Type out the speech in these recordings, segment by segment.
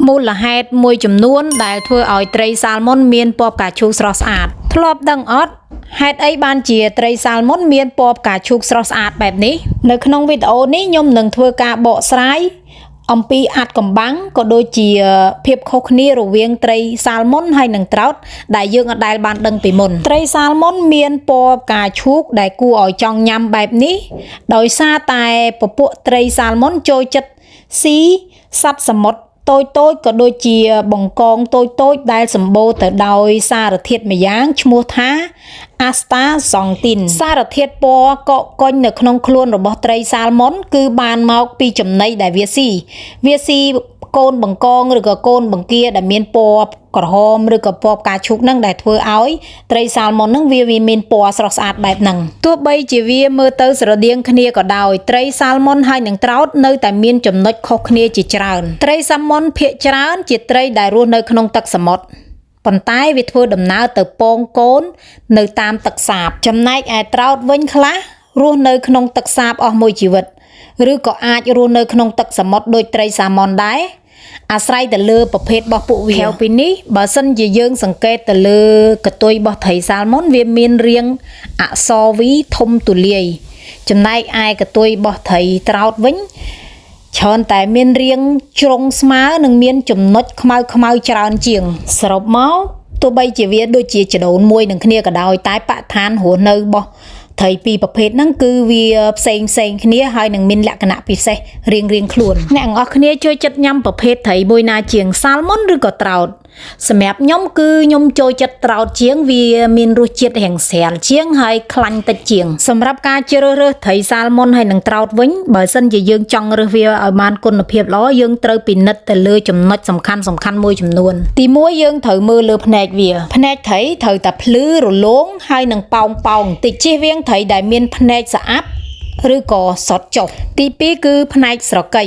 មូលហេតុមួយចំនួនដែលធ្វើឲ្យត្រីសាល់ម៉ុនមានពណ៌ផ្កាឈូកស្រស់ស្អាតធ្លាប់ដឹងអត់ហេតុអីបានជាត្រីសាល់ម៉ុនមានពណ៌ផ្កាឈូកស្រស់ស្អាតបែបនេះនៅក្នុងវីដេអូនេះខ្ញុំនឹងធ្វើការបកស្រាយអំពីអាត់កំបាំងក៏ដូចជាភាពខុសគ្នារវាងត្រីសាល់ម៉ុនហើយនិងត្រោតដែលយើងអត់ដែលបានដឹងពីមុនត្រីសាល់ម៉ុនមានពណ៌ផ្កាឈូកដែលគួរឲ្យចង់ញ៉ាំបែបនេះដោយសារតែពពួកត្រីសាល់ម៉ុនចូលចិត្តស៊ីសត្វសមុទ្រតូចក៏ដូចជាបង្កងតូចដែលសម្បូរទៅដោយសារធាតុម្យ៉ាងឈ្មោះថាអាស្តាសង់ទីនសារធាតុពណ៌កកកុញនៅក្នុងខ្លួនរបស់ត្រីសាល់ម៉ុនគឺបានមកពីចំណីដែលវាស៊ីកូនបង្កងឬក៏កូនបង្គាដែលមានពណ៌ក្រហមឬក៏ពណ៌ផ្កាឈូកហ្នឹងដែលធ្វើឲ្យត្រីសាល់ម៉ុនហ្នឹងវាមានពណ៌ស្រស់ស្អាតបែបហ្នឹងទោះបីជាវាមើលទៅស្រដៀងគ្នាក៏ដោយត្រីសាល់ម៉ុនហើយនិងត្រោតនៅតែមានចំណុចខុសគ្នាជាច្រើនត្រីសាល់ម៉ុនភាគច្រើនជាត្រីដែលរស់នៅក្នុងទឹកសមុទ្រប៉ុន្តែវាធ្វើដំណើរទៅពងកូននៅតាមទឹកសាបចំណែកឯត្រោតវិញខ្លះរស់នៅក្នុងទឹកសាបអស់មួយជីវិតឬក៏អាចរស់នៅក្នុងទឹកសមុទ្រដូចត្រីសាល់ម៉ុនដែរអាស្រ័យទៅលើប្រភេទរបស់ពួកវាពីនេះបើសិនជាយើងសង្កេតទៅលើកតុយរបស់ត្រីសាល់ម៉ុនវាមានរាងអក្សរ V ធំទូលាយចំណែកឯកតុយរបស់ត្រីត្រោតវិញច្រើនតែមានរាងជ្រុងស្មើនិងមានចំណុចខ្មៅច្រើនជាងសរុបមកទោះបីជាវាដូចជាចដូនមួយនឹងគ្នាក៏ដោយតែបរិស្ថានរស់នៅរបស់ត្រីពីរប្រភេទហ្នឹងគឺវាផ្សេងគ្នាហើយនឹងមានលក្ខណៈពិសេសរៀងខ្លួនអ្នកទាំងអស់គ្នាចូលចិត្តញ៉ាំប្រភេទត្រីមួយណាជាងសាល់ម៉ុនឬក៏ត្រោតសម្រាប់ខ្ញុំគឺខ្ញុំចូលចិត្តត្រោតជាងវាមានរសជាតិរាងស្រាលជាងហើយខ្លាញ់តិចជាងសម្រាប់ការជ្រើសរើសត្រីសាល់ម៉ុនហើយនិងត្រោតវិញបើសិនជាយើងចង់រើសវាឲ្យបានគុណភាពល្អយើងត្រូវពិនិត្យទៅលើចំណុចសំខាន់មួយចំនួនទី1យើងត្រូវមើលលើភ្នែកវាភ្នែកត្រីត្រូវតែភ្លឺរលោងហើយនឹងប៉ោងបន្តិចជៀសវាងត្រីដែលមានភ្នែកស្អាប់ឬក៏សុតចុះទី2គឺផ្នែកស្រកី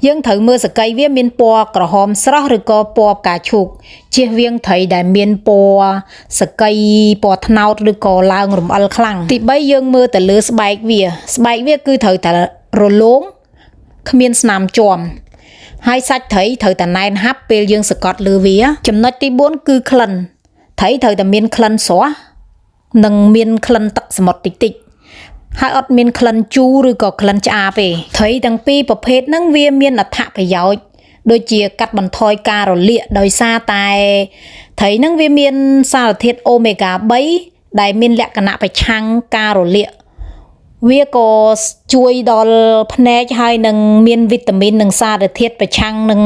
យើងត្រូវមើលសកៃវាមានពណ៌ក្រហមស្រស់ឬក៏ពណ៌ផ្កាឈូកជៀសវាងត្រីដែលមានពណ៌សកៃពណ៌ត្នោតឬក៏ឡើងរំអិលខ្លាំងទី3យើងមើលទៅលើស្បែកវាគឺត្រូវតែរលោងគ្មានស្នាមជាំហើយសាច់ត្រីត្រូវតែណែនហាប់ពេលយើងសកត់លើវាចំណុចទី4គឺក្លិនត្រីត្រូវតែមានក្លិនស្រស់និងមានក្លិនទឹកសមុទ្រតិចហើយអត់មានក្លិនជូរឬក៏ក្លិនឆ្អាបទេត្រីទាំងពីរប្រភេទហ្នឹងវាមានអត្ថប្រយោជន៍ដូចជាកាត់បន្ថយការរលាកដោយសារតែត្រីហ្នឹងវាមានសារធាតុអូមេហ្គា 3ដែលមានលក្ខណៈប្រឆាំងការរលាកវាក៏ជួយដល់ភ្នែកហើយនឹងមានវីតាមីននិងសារធាតុប្រឆាំងនឹង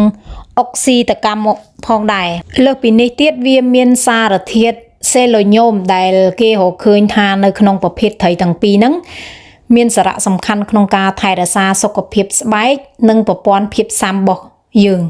អុកស៊ីតកម្មផងដែរលើសពីនេះទៀតវាមានសារធាតុសេឡូញ៉ូមដែលគេរកឃើញថានៅក្នុងប្រភេទត្រីទាំងពីរហ្នឹងមានសារៈសំខាន់ក្នុងការថែរក្សាសុខភាពស្បែកនិងប្រព័ន្ធភាពស៊ាំរបស់យើង